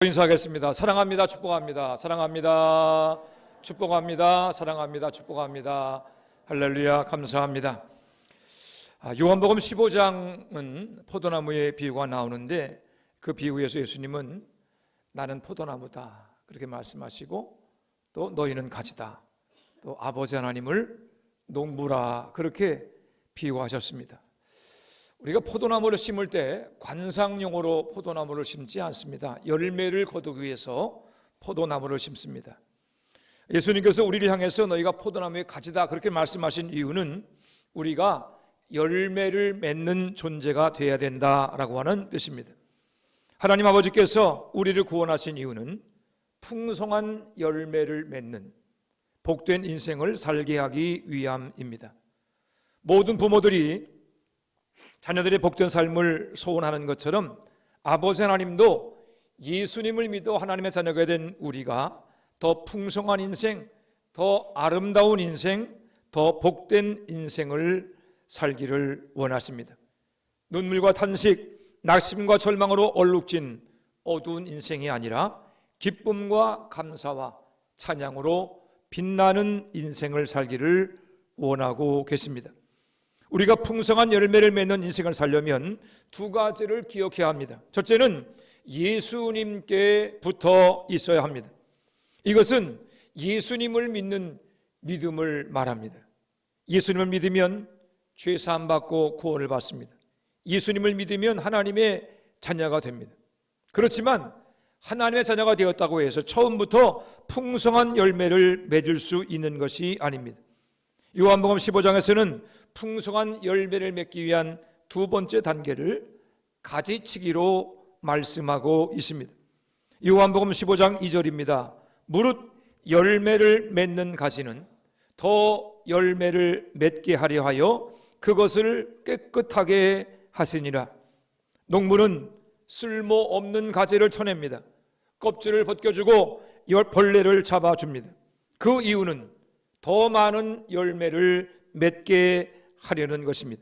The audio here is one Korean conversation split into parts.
인사하겠습니다. 사랑합니다. 축복합니다. 사랑합니다. 축복합니다. 사랑합니다. 축복합니다. 할렐루야. 감사합니다. 요한복음 15장은 포도나무의 비유가 나오는데 그 비유에서 예수님은 나는 포도나무다 그렇게 말씀하시고 또 너희는 가지다, 또 아버지 하나님을 농부라 그렇게 비유하셨습니다. 우리가 포도나무를 심을 때 관상용으로 포도나무를 심지 않습니다. 열매를 거두기 위해서 포도나무를 심습니다. 예수님께서 우리를 향해서 너희가 포도나무의 가지다 그렇게 말씀하신 이유는 우리가 열매를 맺는 존재가 되어야 된다라고 하는 뜻입니다. 하나님 아버지께서 우리를 구원하신 이유는 풍성한 열매를 맺는 복된 인생을 살게 하기 위함입니다. 모든 부모들이 자녀들의 복된 삶을 소원하는 것처럼 아버지 하나님도 예수님을 믿어 하나님의 자녀가 된 우리가 더 풍성한 인생, 더 아름다운 인생, 더 복된 인생을 살기를 원하십니다. 눈물과 탄식, 낙심과 절망으로 얼룩진 어두운 인생이 아니라 기쁨과 감사와 찬양으로 빛나는 인생을 살기를 원하고 계십니다. 우리가 풍성한 열매를 맺는 인생을 살려면 두 가지를 기억해야 합니다. 첫째는 예수님께 붙어 있어야 합니다. 이것은 예수님을 믿는 믿음을 말합니다. 예수님을 믿으면 죄 사함 받고 구원을 받습니다. 예수님을 믿으면 하나님의 자녀가 됩니다. 그렇지만 하나님의 자녀가 되었다고 해서 처음부터 풍성한 열매를 맺을 수 있는 것이 아닙니다. 요한복음 15장에서는 풍성한 열매를 맺기 위한 두 번째 단계를 가지치기로 말씀하고 있습니다. 요한복음 15장 2절입니다. 무릇 열매를 맺는 가지는 더 열매를 맺게 하려 하여 그것을 깨끗하게 하시니라. 농부는 쓸모없는 가지를 쳐냅니다. 껍질을 벗겨주고 벌레를 잡아줍니다. 그 이유는 더 많은 열매를 맺게 하려는 것입니다.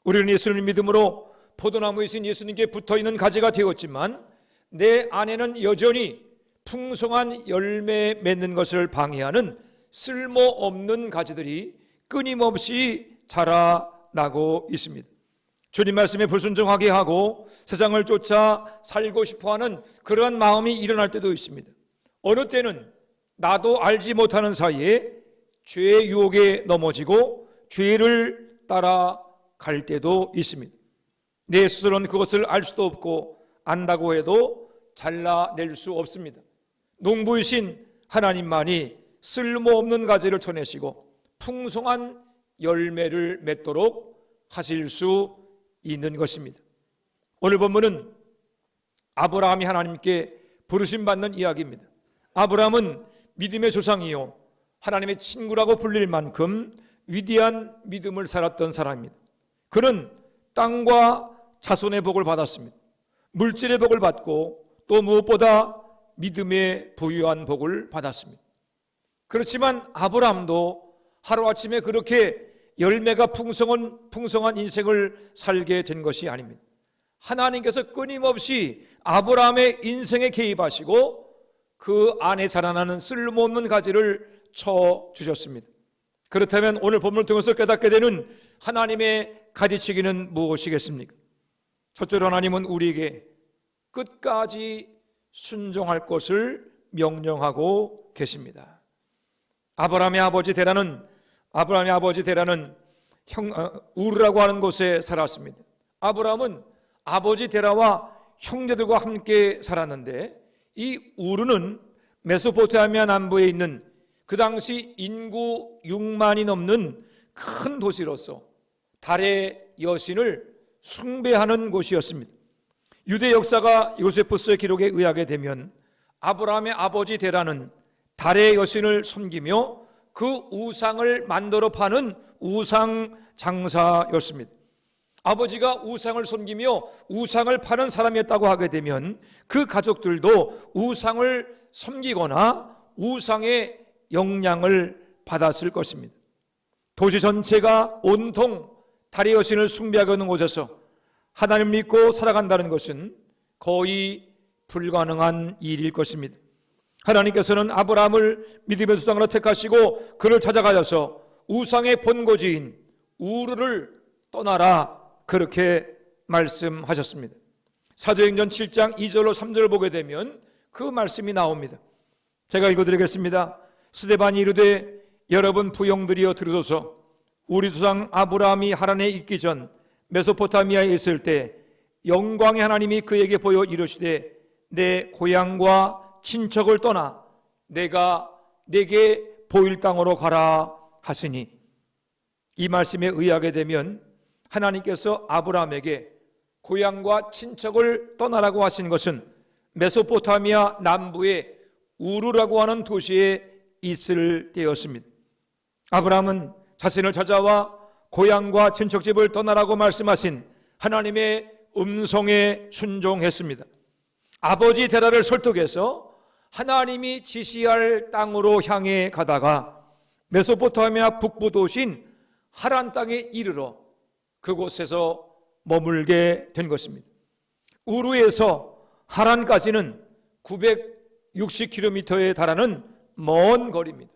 우리는 예수님을 믿음으로 포도나무이신 예수님께 붙어있는 가지가 되었지만 내 안에는 여전히 풍성한 열매 맺는 것을 방해하는 쓸모없는 가지들이 끊임없이 자라나고 있습니다. 주님 말씀에 불순종하게 하고 세상을 쫓아 살고 싶어하는 그러한 마음이 일어날 때도 있습니다. 어느 때는 나도 알지 못하는 사이에 죄의 유혹에 넘어지고 죄를 따라갈 때도 있습니다. 내 스스로는 그것을 알 수도 없고 안다고 해도 잘라낼 수 없습니다. 농부이신 하나님만이 쓸모없는 가지를 쳐내시고 풍성한 열매를 맺도록 하실 수 있는 것입니다. 오늘 본문은 아브라함이 하나님께 부르심받는 이야기입니다. 아브라함은 믿음의 조상이요 하나님의 친구라고 불릴 만큼 위대한 믿음을 살았던 사람입니다. 그는 땅과 자손의 복을 받았습니다. 물질의 복을 받고 또 무엇보다 믿음의 부유한 복을 받았습니다. 그렇지만 아브라함도 하루아침에 그렇게 열매가 풍성한 인생을 살게 된 것이 아닙니다. 하나님께서 끊임없이 아브라함의 인생에 개입하시고 그 안에 자라나는 쓸모없는 가지를 쳐주셨습니다. 그렇다면 오늘 본문을 통해서 깨닫게 되는 하나님의 가지치기는 무엇이겠습니까? 첫째로 하나님은 우리에게 끝까지 순종할 것을 명령하고 계십니다. 아브라함의 아버지 데라는 우르라고 하는 곳에 살았습니다. 아브라함은 아버지 데라와 형제들과 함께 살았는데 이 우르는 메소포타미아 남부에 있는 그 당시 인구 6만이 넘는 큰 도시로서 달의 여신을 숭배하는 곳이었습니다. 유대 역사가 요세푸스의 기록에 의하게 되면 아브라함의 아버지 데라는 달의 여신을 섬기며 그 우상을 만들어 파는 우상 장사였습니다. 아버지가 우상을 섬기며 우상을 파는 사람이었다고 하게 되면 그 가족들도 우상을 섬기거나 우상의 영향을 받았을 것입니다. 도시 전체가 온통 달의 여신을 숭배하고 있는 곳에서 하나님 믿고 살아간다는 것은 거의 불가능한 일일 것입니다. 하나님께서는 아브라함을 믿음의 수장으로 택하시고 그를 찾아가셔서 우상의 본거지인 우르를 떠나라 그렇게 말씀하셨습니다. 사도행전 7장 2절로 3절을 보게 되면 그 말씀이 나옵니다. 제가 읽어드리겠습니다. 스데반이 이르되 여러분 부형들이여 들으소서. 우리 조상 아브라함이 하란에 있기 전 메소포타미아에 있을 때 영광의 하나님이 그에게 보여 이르시되 내 고향과 친척을 떠나 내가 내게 보일 땅으로 가라 하시니, 이 말씀에 의하게 되면 하나님께서 아브라함에게 고향과 친척을 떠나라고 하신 것은 메소포타미아 남부의 우르라고 하는 도시에 있을 때였습니다. 아브라함은 자신을 찾아와 고향과 친척집을 떠나라고 말씀하신 하나님의 음성에 순종했습니다. 아버지 데라를 설득해서 하나님이 지시할 땅으로 향해 가다가 메소포타미아 북부 도시인 하란 땅에 이르러 그곳에서 머물게 된 것입니다. 우르에서 하란까지는 960km에 달하는 먼 거리입니다.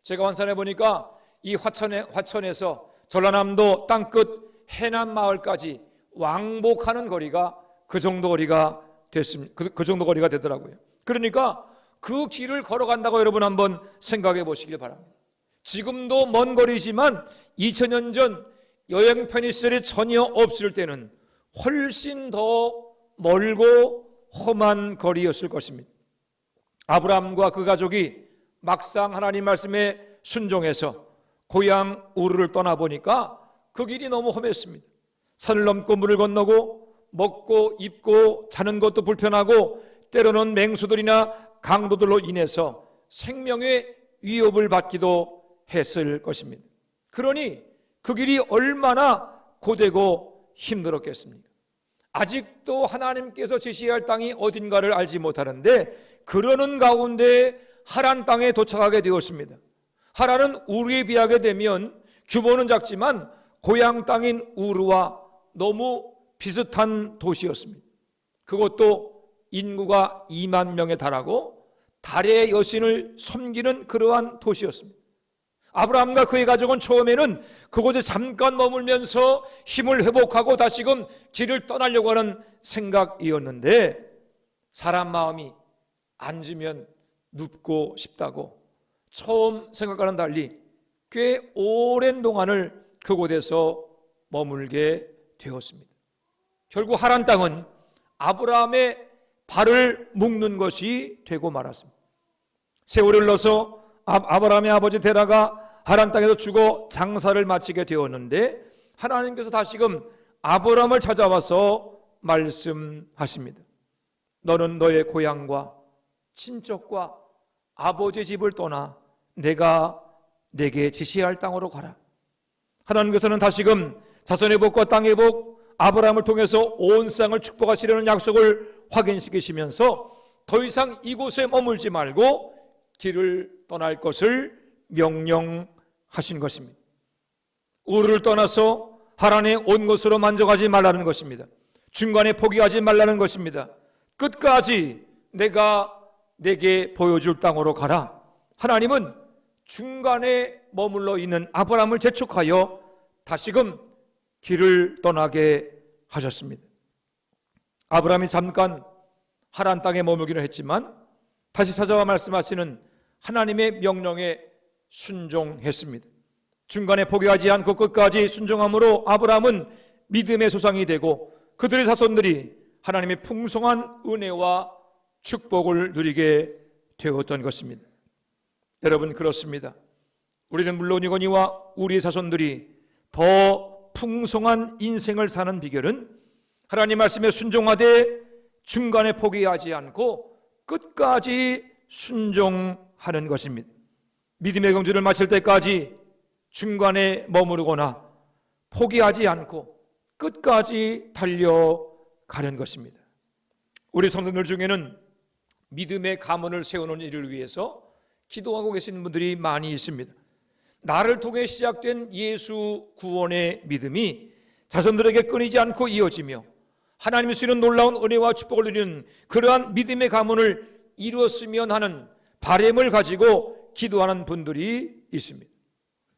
제가 환산해 보니까 이 화천에서 전라남도 땅끝 해남 마을까지 왕복하는 거리가 그 정도 거리가 됐습니다. 그 정도 거리가 되더라고요. 그러니까 그 길을 걸어간다고 여러분 한번 생각해 보시길 바랍니다. 지금도 먼 거리지만 2000년 전 여행 편의시설이 전혀 없을 때는 훨씬 더 멀고 험한 거리였을 것입니다. 아브라함과 그 가족이 막상 하나님 말씀에 순종해서 고향 우르를 떠나보니까 그 길이 너무 험했습니다. 산을 넘고 물을 건너고 먹고 입고 자는 것도 불편하고 때로는 맹수들이나 강도들로 인해서 생명의 위협을 받기도 했을 것입니다. 그러니 그 길이 얼마나 고되고 힘들었겠습니까? 아직도 하나님께서 지시할 땅이 어딘가를 알지 못하는데 그러는 가운데 하란 땅에 도착하게 되었습니다. 하란은 우르에 비하게 되면 규모는 작지만 고향 땅인 우르와 너무 비슷한 도시였습니다. 그것도 인구가 2만 명에 달하고 달의 여신을 섬기는 그러한 도시였습니다. 아브라함과 그의 가족은 처음에는 그곳에 잠깐 머물면서 힘을 회복하고 다시금 길을 떠나려고 하는 생각이었는데 사람 마음이 앉으면 눕고 싶다고 처음 생각과는 달리 꽤 오랜 동안을 그곳에서 머물게 되었습니다. 결국 하란 땅은 아브라함의 발을 묶는 것이 되고 말았습니다. 세월이 흘러서 아브라함의 아버지 데라가 하란 땅에서 죽어 장사를 마치게 되었는데 하나님께서 다시금 아브라함을 찾아와서 말씀하십니다. 너는 너의 고향과 친척과 아버지 집을 떠나 내가 내게 지시할 땅으로 가라. 하나님께서는 다시금 자손의 복과 땅의 복, 아브라함을 통해서 온 세상을 축복하시려는 약속을 확인시키시면서 더 이상 이곳에 머물지 말고 길을 떠날 것을 명령하신 것입니다. 우르를 떠나서 하란에 온 곳으로 만족하지 말라는 것입니다. 중간에 포기하지 말라는 것입니다. 끝까지 내가 내게 보여줄 땅으로 가라. 하나님은 중간에 머물러 있는 아브라함을 재촉하여 다시금 길을 떠나게 하셨습니다. 아브라함이 잠깐 하란 땅에 머물기는 했지만 다시 찾아와 말씀하시는 하나님의 명령에 순종했습니다. 중간에 포기하지 않고 끝까지 순종함으로 아브라함은 믿음의 조상이 되고 그들의 자손들이 하나님의 풍성한 은혜와 축복을 누리게 되었던 것입니다. 여러분, 그렇습니다. 우리는 물론이거니와 우리의 자손들이 더 풍성한 인생을 사는 비결은 하나님 말씀에 순종하되 중간에 포기하지 않고 끝까지 순종하는 것입니다. 믿음의 경주를 마칠 때까지 중간에 머무르거나 포기하지 않고 끝까지 달려가는 것입니다. 우리 성도들 중에는 믿음의 가문을 세우는 일을 위해서 기도하고 계시는 분들이 많이 있습니다. 나를 통해 시작된 예수 구원의 믿음이 자손들에게 끊이지 않고 이어지며 하나님이 주시는 놀라운 은혜와 축복을 누리는 그러한 믿음의 가문을 이루었으면 하는 바람을 가지고 기도하는 분들이 있습니다.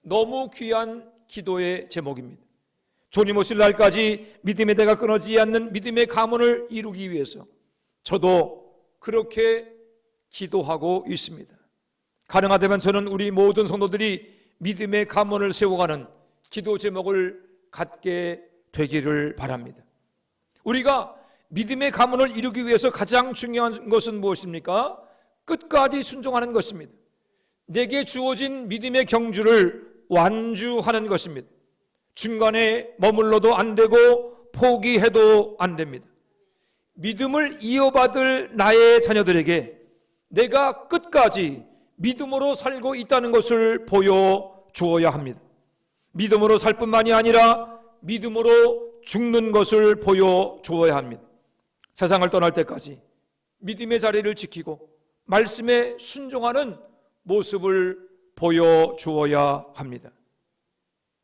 너무 귀한 기도의 제목입니다. 주님 오실 날까지 믿음의 대가 끊어지지 않는 믿음의 가문을 이루기 위해서 저도 그렇게 기도하고 있습니다. 가능하다면 저는 우리 모든 성도들이 믿음의 가문을 세워가는 기도 제목을 갖게 되기를 바랍니다. 우리가 믿음의 가문을 이루기 위해서 가장 중요한 것은 무엇입니까? 끝까지 순종하는 것입니다. 내게 주어진 믿음의 경주를 완주하는 것입니다. 중간에 머물러도 안 되고 포기해도 안 됩니다. 믿음을 이어받을 나의 자녀들에게 내가 끝까지 믿음으로 살고 있다는 것을 보여주어야 합니다. 믿음으로 살 뿐만이 아니라 믿음으로 죽는 것을 보여주어야 합니다. 세상을 떠날 때까지 믿음의 자리를 지키고 말씀에 순종하는 모습을 보여주어야 합니다.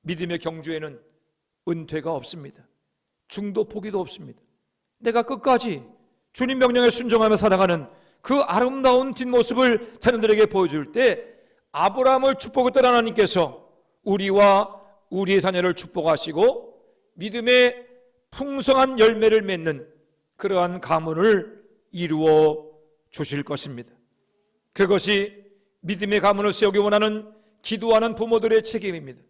믿음의 경주에는 은퇴가 없습니다. 중도 포기도 없습니다. 내가 끝까지 주님 명령에 순종하며 살아가는 그 아름다운 뒷모습을 자녀들에게 보여줄 때 아브라함을 축복했던 하나님께서 우리와 우리의 자녀를 축복하시고 믿음의 풍성한 열매를 맺는 그러한 가문을 이루어 주실 것입니다. 그것이 믿음의 가문을 세우기 원하는 기도하는 부모들의 책임입니다.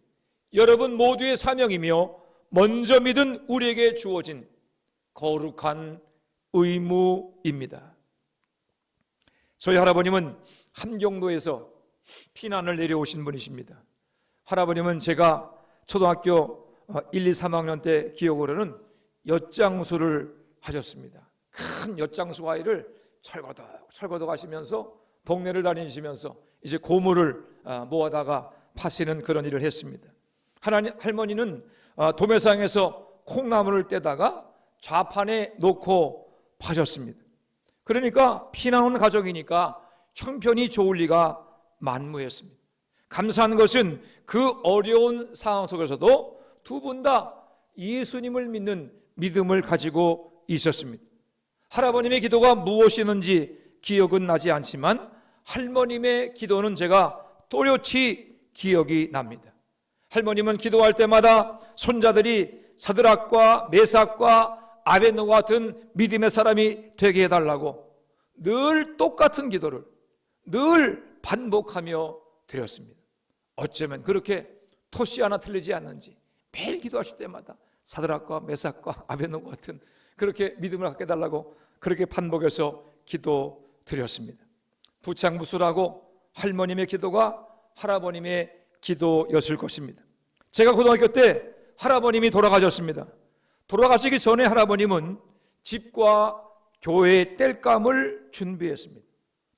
여러분 모두의 사명이며 먼저 믿은 우리에게 주어진 거룩한 의무입니다. 저희 할아버님은 함경도에서 피난을 내려오신 분이십니다. 할아버님은 제가 초등학교 1, 2, 3학년 때 기억으로는 엿장수를 하셨습니다. 큰 엿장수 과일을 철거덕 하시면서 동네를 다니시면서 이제 고물을 모아다가 파시는 그런 일을 했습니다. 할머니는 도매상에서 콩나물을 떼다가 좌판에 놓고 파셨습니다. 그러니까 피난 온 가족이니까 형편이 좋을 리가 만무했습니다. 감사한 것은 그 어려운 상황 속에서도 두 분 다 예수님을 믿는 믿음을 가지고 있었습니다. 할아버님의 기도가 무엇이었는지 기억은 나지 않지만 할머님의 기도는 제가 또렷이 기억이 납니다. 할머님은 기도할 때마다 손자들이 사드락과 메삭과 아벤노와 같은 믿음의 사람이 되게 해달라고 늘 똑같은 기도를 늘 반복하며 드렸습니다. 어쩌면 그렇게 토시 하나 틀리지 않는지 매일 기도하실 때마다 사드락과 메삭과 아벤노와 같은 그렇게 믿음을 갖게 해달라고 그렇게 반복해서 기도 드렸습니다. 부창부수라고 할머님의 기도가 할아버님의 기도였을 것입니다. 제가 고등학교 때 할아버님이 돌아가셨습니다. 돌아가시기 전에 할아버님은 집과 교회의 땔감을 준비했습니다.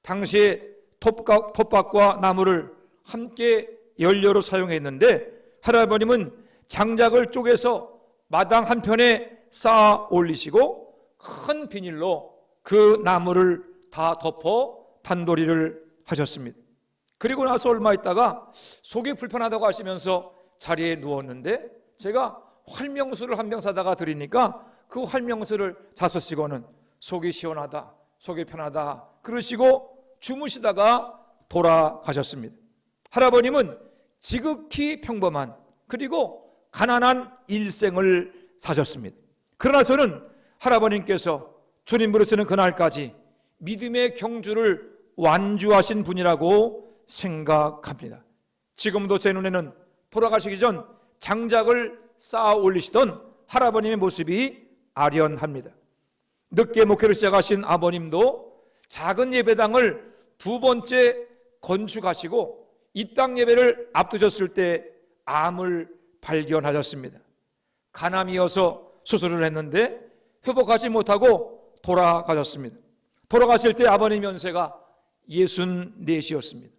당시에 톱밥과 나무를 함께 연료로 사용했는데 할아버님은 장작을 쪼개서 마당 한편에 쌓아 올리시고 큰 비닐로 그 나무를 다 덮어 단도리를 하셨습니다. 그리고 나서 얼마 있다가 속이 불편하다고 하시면서 자리에 누웠는데 제가 활명수를 한 병 사다가 드리니까 그 활명수를 자서시고는 속이 시원하다, 속이 편하다 그러시고 주무시다가 돌아가셨습니다. 할아버님은 지극히 평범한 그리고 가난한 일생을 사셨습니다. 그러나 저는 할아버님께서 주님 부르시는 그날까지 믿음의 경주를 완주하신 분이라고 생각합니다. 지금도 제 눈에는 돌아가시기 전 장작을 쌓아 올리시던 할아버님의 모습이 아련합니다. 늦게 목회를 시작하신 아버님도 작은 예배당을 두 번째 건축하시고 이 땅 예배를 앞두셨을 때 암을 발견하셨습니다. 간암이어서 수술을 했는데 회복하지 못하고 돌아가셨습니다. 돌아가실 때 아버님 연세가 64이었습니다.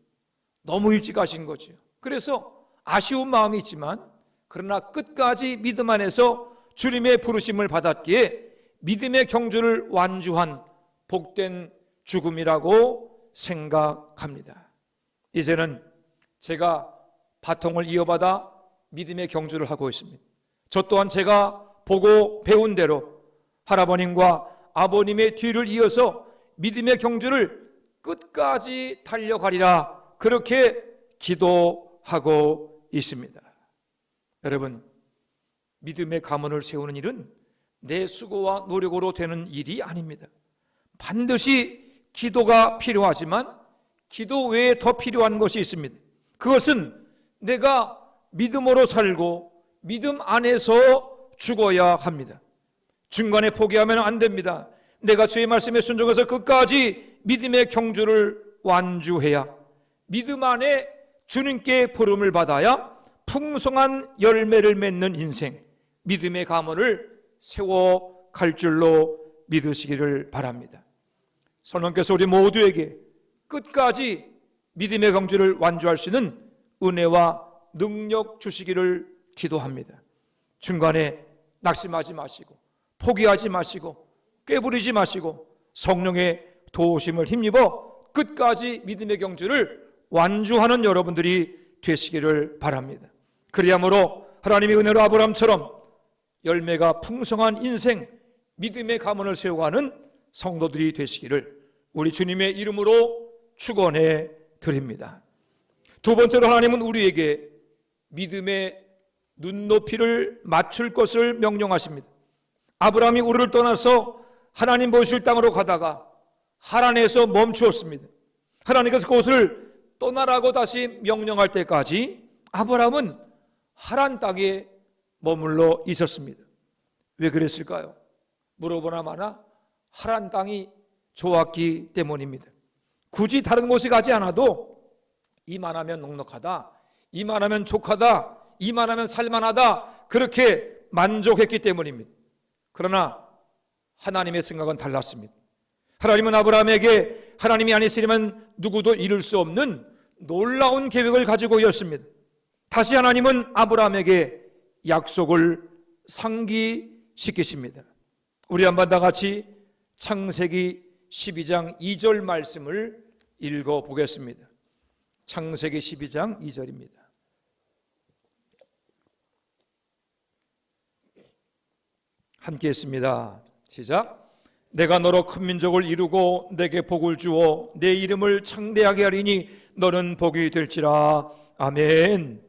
너무 일찍 가신 거죠. 그래서 아쉬운 마음이 있지만 그러나 끝까지 믿음 안에서 주님의 부르심을 받았기에 믿음의 경주를 완주한 복된 죽음이라고 생각합니다. 이제는 제가 바통을 이어받아 믿음의 경주를 하고 있습니다. 저 또한 제가 보고 배운 대로 할아버님과 아버님의 뒤를 이어서 믿음의 경주를 끝까지 달려가리라, 그렇게 기도하고 있습니다. 여러분, 믿음의 가문을 세우는 일은 내 수고와 노력으로 되는 일이 아닙니다. 반드시 기도가 필요하지만 기도 외에 더 필요한 것이 있습니다. 그것은 내가 믿음으로 살고 믿음 안에서 죽어야 합니다. 중간에 포기하면 안 됩니다. 내가 주의 말씀에 순종해서 끝까지 믿음의 경주를 완주해야, 믿음 안에 주님께 부름을 받아야 풍성한 열매를 맺는 인생, 믿음의 가문을 세워갈 줄로 믿으시기를 바랍니다. 성령께서 우리 모두에게 끝까지 믿음의 경주를 완주할 수 있는 은혜와 능력 주시기를 기도합니다. 중간에 낙심하지 마시고 포기하지 마시고 꾀부리지 마시고 성령의 도우심을 힘입어 끝까지 믿음의 경주를 완주하는 여러분들이 되시기를 바랍니다. 그리함으로 하나님의 은혜로 아브라함처럼 열매가 풍성한 인생, 믿음의 가문을 세워가는 성도들이 되시기를 우리 주님의 이름으로 축원해 드립니다. 두 번째로, 하나님은 우리에게 믿음의 눈높이를 맞출 것을 명령하십니다. 아브라함이 우르를 떠나서 하나님 보실 땅으로 가다가 하란에서 멈추었습니다. 하나님께서 그곳을 떠나라고 다시 명령할 때까지 아브라함은 하란 땅에 머물러 있었습니다. 왜 그랬을까요? 물어보나 마나 하란 땅이 좋았기 때문입니다. 굳이 다른 곳에 가지 않아도 이만하면 넉넉하다, 이만하면 족하다, 이만하면 살만하다, 그렇게 만족했기 때문입니다. 그러나 하나님의 생각은 달랐습니다. 하나님은 아브라함에게 하나님이 아니시려면 누구도 이룰 수 없는 놀라운 계획을 가지고 계셨습니다. 다시 하나님은 아브라함에게 약속을 상기시키십니다. 우리 한번 다 같이 창세기 12장 2절 말씀을 읽어보겠습니다. 창세기 12장 2절입니다. 함께 했습니다. 시작. 내가 너로 큰 민족을 이루고 내게 복을 주어 내 이름을 창대하게 하리니 너는 복이 될지라. 아멘.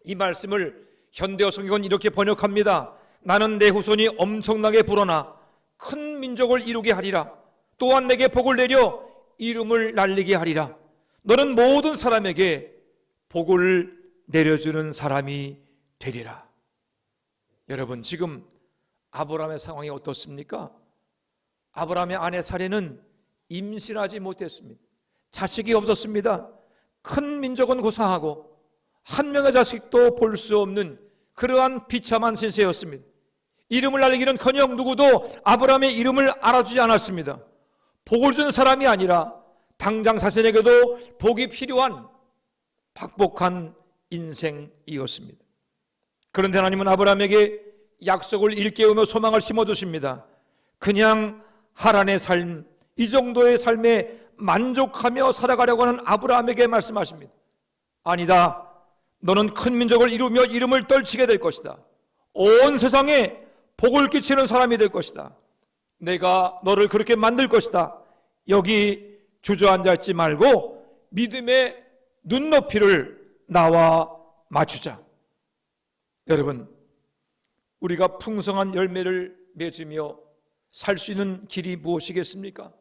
이 말씀을 현대어 성경은 이렇게 번역합니다. 나는 내 후손이 엄청나게 불어나 큰 민족을 이루게 하리라. 또한 내게 복을 내려 이름을 날리게 하리라. 너는 모든 사람에게 복을 내려주는 사람이 되리라. 여러분, 지금 아브라함의 상황이 어떻습니까? 아브라함의 아내 사례는 임신하지 못했습니다. 자식이 없었습니다. 큰 민족은 고사하고 한 명의 자식도 볼 수 없는 그러한 비참한 신세였습니다. 이름을 날리기는커녕 누구도 아브라함의 이름을 알아주지 않았습니다. 복을 주는 사람이 아니라 당장 자신에게도 복이 필요한 박복한 인생이었습니다. 그런데 하나님은 아브라함에게 약속을 일깨우며 소망을 심어주십니다. 그냥 하란의 삶, 이 정도의 삶에 만족하며 살아가려고 하는 아브라함에게 말씀하십니다. 아니다. 너는 큰 민족을 이루며 이름을 떨치게 될 것이다. 온 세상에 복을 끼치는 사람이 될 것이다. 내가 너를 그렇게 만들 것이다. 여기 주저앉아 있지 말고 믿음의 눈높이를 나와 맞추자. 여러분, 우리가 풍성한 열매를 맺으며 살 수 있는 길이 무엇이겠습니까?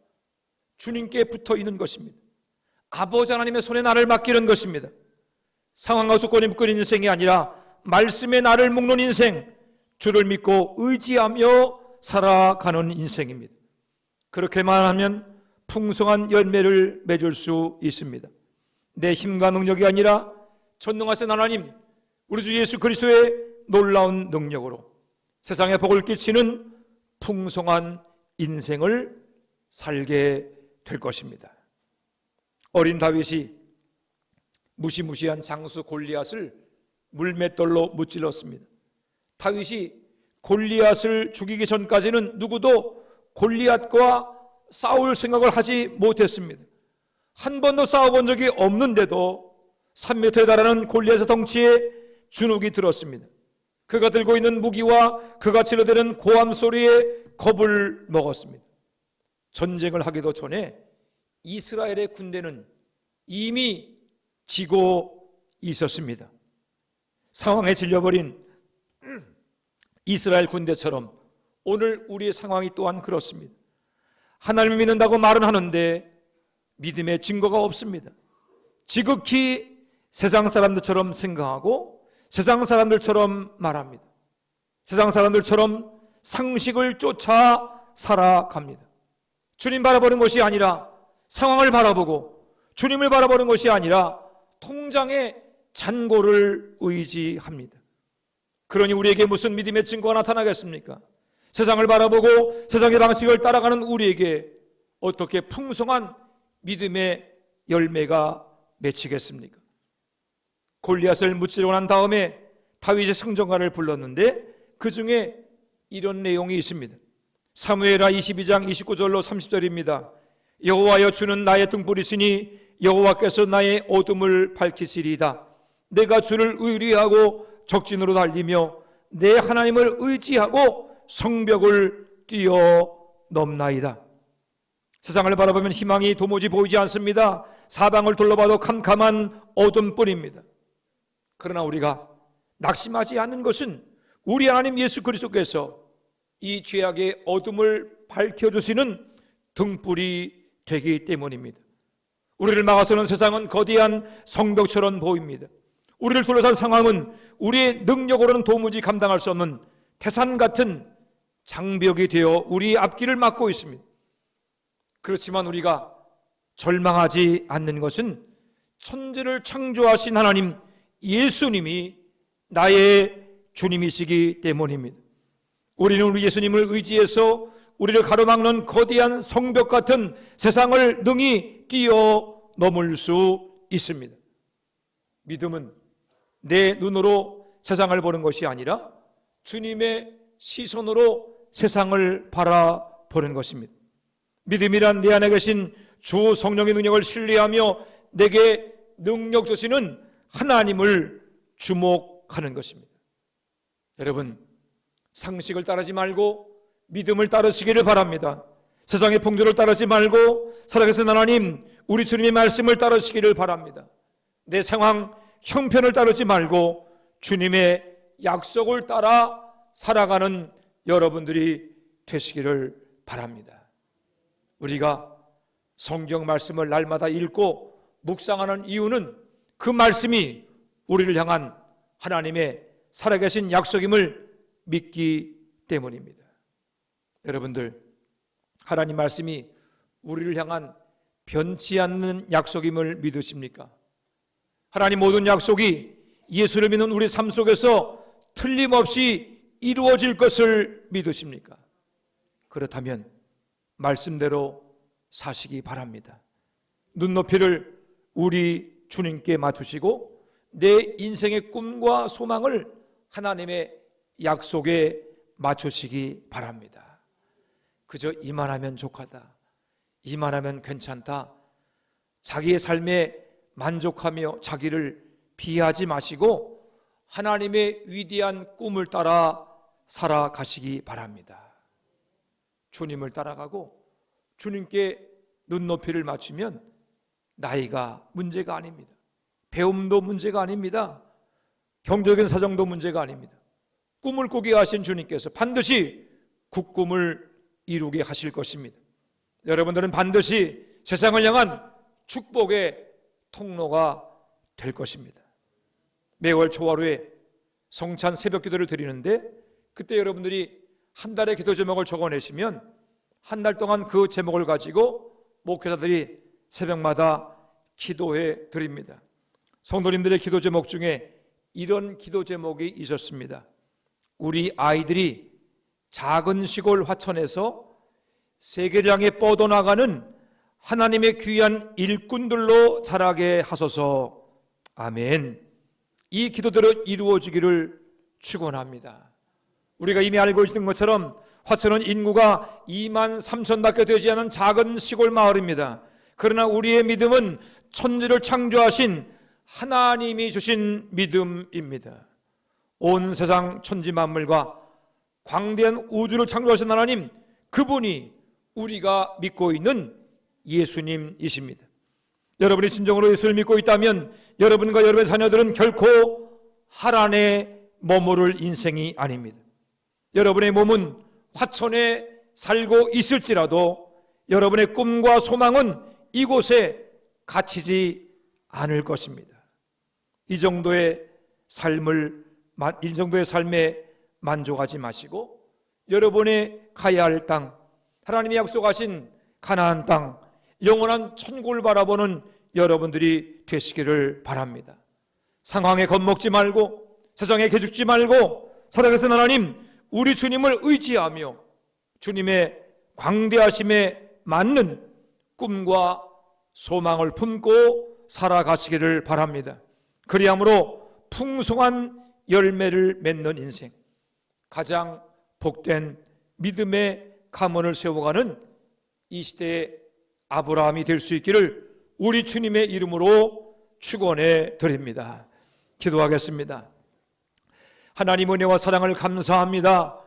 주님께 붙어 있는 것입니다. 아버지 하나님의 손에 나를 맡기는 것입니다. 상황과 조건이 묶인 인생이 아니라 말씀에 나를 묶는 인생, 주를 믿고 의지하며 살아가는 인생입니다. 그렇게만 하면 풍성한 열매를 맺을 수 있습니다. 내 힘과 능력이 아니라 전능하신 하나님, 우리 주 예수 그리스도의 놀라운 능력으로 세상에 복을 끼치는 풍성한 인생을 살게 될 것입니다. 어린 다윗이 무시무시한 장수 골리앗을 물맷돌로 무찔렀습니다. 다윗이 골리앗을 죽이기 전까지는 누구도 골리앗과 싸울 생각을 하지 못했습니다. 한 번도 싸워본 적이 없는데도 3m에 달하는 골리앗의 덩치에 주눅이 들었습니다. 그가 들고 있는 무기와 그가 질러대는 고함 소리에 겁을 먹었습니다. 전쟁을 하기도 전에 이스라엘의 군대는 이미 지고 있었습니다. 상황에 질려버린 이스라엘 군대처럼 오늘 우리의 상황이 또한 그렇습니다. 하나님을 믿는다고 말은 하는데 믿음의 증거가 없습니다. 지극히 세상 사람들처럼 생각하고 세상 사람들처럼 말합니다. 세상 사람들처럼 상식을 쫓아 살아갑니다. 주님 바라보는 것이 아니라 상황을 바라보고 주님을 바라보는 것이 아니라 통장의 잔고를 의지합니다. 그러니 우리에게 무슨 믿음의 증거가 나타나겠습니까? 세상을 바라보고 세상의 방식을 따라가는 우리에게 어떻게 풍성한 믿음의 열매가 맺히겠습니까? 골리앗을 무찌르고 난 다음에 다윗이 승전가를 불렀는데 그 중에 이런 내용이 있습니다. 사무엘하 22장 29절로 30절입니다. 여호와여 주는 나의 등불이시니 여호와께서 나의 어둠을 밝히시리이다. 내가 주를 의리하고 적진으로 달리며 내 하나님을 의지하고 성벽을 뛰어넘나이다. 세상을 바라보면 희망이 도무지 보이지 않습니다. 사방을 둘러봐도 캄캄한 어둠뿐입니다. 그러나 우리가 낙심하지 않는 것은 우리 하나님 예수 그리스도께서 이 죄악의 어둠을 밝혀주시는 등불이 되기 때문입니다. 우리를 막아서는 세상은 거대한 성벽처럼 보입니다. 우리를 둘러싼 상황은 우리의 능력으로는 도무지 감당할 수 없는 태산 같은 장벽이 되어 우리의 앞길을 막고 있습니다. 그렇지만 우리가 절망하지 않는 것은 천지를 창조하신 하나님 예수님이 나의 주님이시기 때문입니다. 우리는 우리 예수님을 의지해서 우리를 가로막는 거대한 성벽 같은 세상을 능히 뛰어넘을 수 있습니다. 믿음은 내 눈으로 세상을 보는 것이 아니라 주님의 시선으로 세상을 바라보는 것입니다. 믿음이란 내 안에 계신 주 성령의 능력을 신뢰하며 내게 능력 주시는 하나님을 주목하는 것입니다. 여러분, 상식을 따르지 말고 믿음을 따르시기를 바랍니다. 세상의 풍조를 따르지 말고 살아계신 하나님, 우리 주님의 말씀을 따르시기를 바랍니다. 내 상황, 형편을 따르지 말고 주님의 약속을 따라 살아가는 여러분들이 되시기를 바랍니다. 우리가 성경 말씀을 날마다 읽고 묵상하는 이유는 그 말씀이 우리를 향한 하나님의 살아계신 약속임을 믿기 때문입니다. 여러분들, 하나님 말씀이 우리를 향한 변치 않는 약속임을 믿으십니까? 하나님 모든 약속이 예수를 믿는 우리 삶 속에서 틀림없이 이루어질 것을 믿으십니까? 그렇다면 말씀대로 사시기 바랍니다. 눈높이를 우리 주님께 맞추시고 내 인생의 꿈과 소망을 하나님의 약속에 맞추시기 바랍니다. 그저 이만하면 족하다, 이만하면 괜찮다, 자기의 삶에 만족하며 자기를 비하지 마시고 하나님의 위대한 꿈을 따라 살아가시기 바랍니다. 주님을 따라가고 주님께 눈높이를 맞추면 나이가 문제가 아닙니다. 배움도 문제가 아닙니다. 경제적인 사정도 문제가 아닙니다. 꿈을 꾸게 하신 주님께서 반드시 그 꿈을 이루게 하실 것입니다. 여러분들은 반드시 세상을 향한 축복의 통로가 될 것입니다. 매월 초하루에 성찬 새벽 기도를 드리는데 그때 여러분들이 한 달의 기도 제목을 적어내시면 한 달 동안 그 제목을 가지고 목회자들이 새벽마다 기도해 드립니다. 성도님들의 기도 제목 중에 이런 기도 제목이 있었습니다. 우리 아이들이 작은 시골 화천에서 세계를 향해 뻗어나가는 하나님의 귀한 일꾼들로 자라게 하소서. 아멘. 이 기도대로 이루어지기를 축원합니다. 우리가 이미 알고 있는 것처럼 화천은 인구가 2만 3천밖에 되지 않은 작은 시골 마을입니다. 그러나 우리의 믿음은 천지를 창조하신 하나님이 주신 믿음입니다. 온 세상 천지 만물과 광대한 우주를 창조하신 하나님, 그분이 우리가 믿고 있는 예수님이십니다. 여러분이 진정으로 예수를 믿고 있다면 여러분과 여러분의 자녀들은 결코 하란에 머무를 인생이 아닙니다. 여러분의 몸은 화천에 살고 있을지라도 여러분의 꿈과 소망은 이곳에 갇히지 않을 것입니다. 이 정도의 삶에 만족하지 마시고 여러분의 가야 할 땅, 하나님이 약속하신 가나안 땅, 영원한 천국을 바라보는 여러분들이 되시기를 바랍니다. 상황에 겁먹지 말고 세상에 기죽지 말고 살아계신 하나님, 우리 주님을 의지하며 주님의 광대하심에 맞는 꿈과 소망을 품고 살아가시기를 바랍니다. 그리함으로 풍성한 열매를 맺는 인생, 가장 복된 믿음의 가문을 세워가는 이 시대의 아브라함이 될 수 있기를 우리 주님의 이름으로 축원해 드립니다. 기도하겠습니다. 하나님 은혜와 사랑을 감사합니다.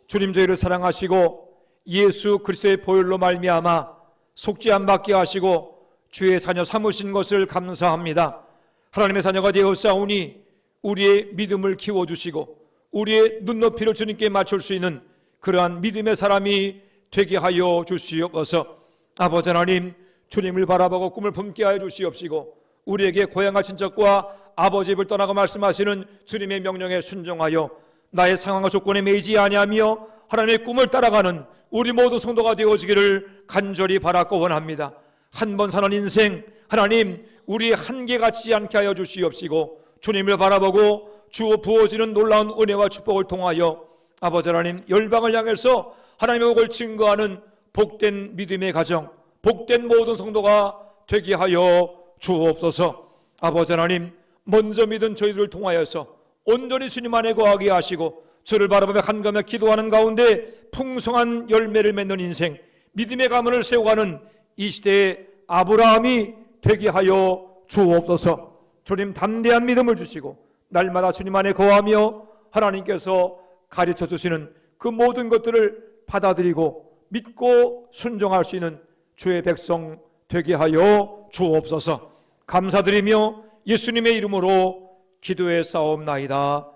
주님 저희를 사랑하시고 예수 그리스도의 보혈로 말미암아 속죄 안 받게 하시고 주의 자녀 삼으신 것을 감사합니다. 하나님의 자녀가 되었사오니 우리의 믿음을 키워주시고 우리의 눈높이를 주님께 맞출 수 있는 그러한 믿음의 사람이 되게 하여 주시옵소서. 아버지 하나님, 주님을 바라보고 꿈을 품게 하여 주시옵시고 우리에게 고향과 친척과 아버지 집을 떠나고 말씀하시는 주님의 명령에 순종하여 나의 상황과 조건에 매이지 아니하며 하나님의 꿈을 따라가는 우리 모두 성도가 되어지기를 간절히 바라고 원합니다. 한 번 사는 인생, 하나님 우리 한계 갖지 않게 하여 주시옵시고 주님을 바라보고 주 부어지는 놀라운 은혜와 축복을 통하여 아버지 하나님 열방을 향해서 하나님의 복을 증거하는 복된 믿음의 가정, 복된 모든 성도가 되게 하여 주옵소서. 아버지 하나님, 먼저 믿은 저희들을 통하여서 온전히 주님 안에 거하게 하시고 주를 바라보며 한가며 기도하는 가운데 풍성한 열매를 맺는 인생, 믿음의 가문을 세워가는 이 시대의 아브라함이 되게 하여 주옵소서. 주님 담대한 믿음을 주시고 날마다 주님 안에 거하며 하나님께서 가르쳐 주시는 그 모든 것들을 받아들이고 믿고 순종할 수 있는 주의 백성 되게 하여 주옵소서. 감사드리며 예수님의 이름으로 기도에 싸움나이다.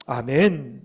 아멘.